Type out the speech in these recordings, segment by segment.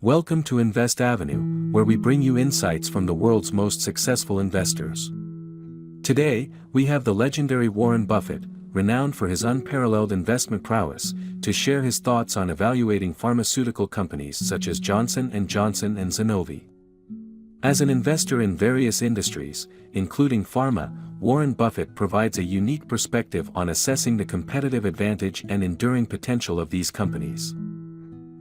Welcome to Invest Avenue, where we bring you insights from the world's most successful investors. Today, we have the legendary Warren Buffett, renowned for his unparalleled investment prowess, to share his thoughts on evaluating pharmaceutical companies such as Johnson & Johnson and Sanofi. As an investor in various industries, including pharma, Warren Buffett provides a unique perspective on assessing the competitive advantage and enduring potential of these companies.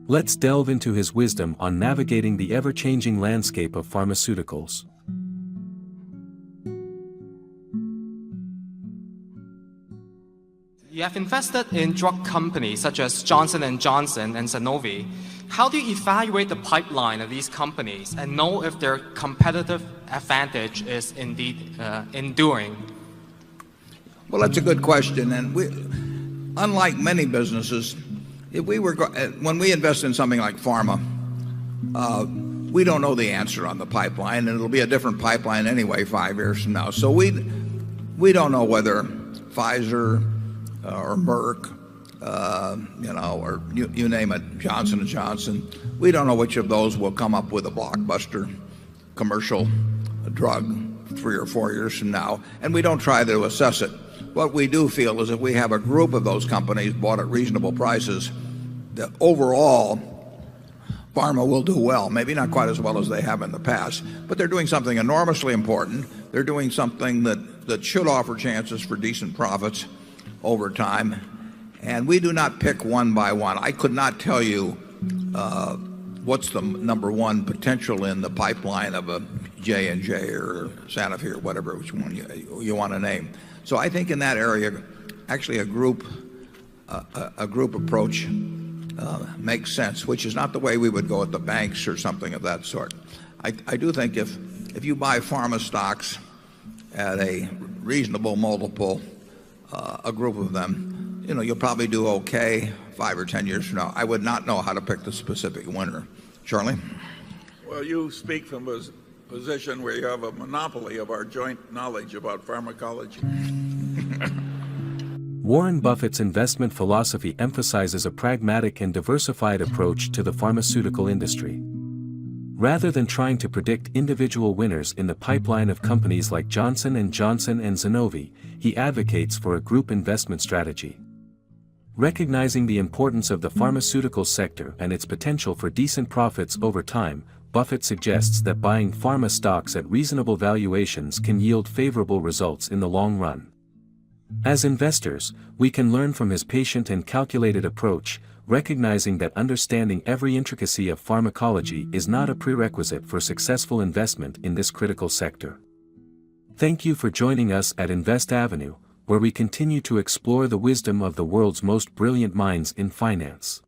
Let's delve into his wisdom on navigating the ever-changing landscape of pharmaceuticals. You have invested in drug companies such as Johnson & Johnson and Sanofi. How do you evaluate the pipeline of these companies and know if their competitive advantage is indeed enduring? Well, that's a good question. And unlike many businesses, when we invest in something like pharma, we don't know the answer on the pipeline, and it'll be a different pipeline anyway 5 years from now. So we don't know whether Pfizer or Merck, or you name it, Johnson & Johnson, we don't know which of those will come up with a blockbuster commercial drug 3 or 4 years from now, and we don't try to assess it. What we do feel is if we have a group of those companies bought at reasonable prices, that overall pharma will do well. Maybe not quite as well as they have in the past, but they're doing something enormously important. They're doing something that should offer chances for decent profits over time. And we do not pick one by one. I could not tell you what's the number one potential in the pipeline of a J&J or Sanofi or whatever, which one you want to name. So I think in that area, actually a group approach makes sense, which is not the way we would go at the banks or something of that sort. I do think if you buy pharma stocks at a reasonable multiple, a group of them, you'll probably do okay 5 or 10 years from now. I would not know how to pick the specific winner. Charlie? Well, you speak from a position where you have a monopoly of our joint knowledge about pharmacology. Warren Buffett's investment philosophy emphasizes a pragmatic and diversified approach to the pharmaceutical industry. Rather than trying to predict individual winners in the pipeline of companies like Johnson & Johnson and Sanofi, he advocates for a group investment strategy. Recognizing the importance of the pharmaceutical sector and its potential for decent profits over time, Buffett suggests that buying pharma stocks at reasonable valuations can yield favorable results in the long run. As investors, we can learn from his patient and calculated approach, recognizing that understanding every intricacy of pharmacology is not a prerequisite for successful investment in this critical sector. Thank you for joining us at Invest Avenue, where we continue to explore the wisdom of the world's most brilliant minds in finance.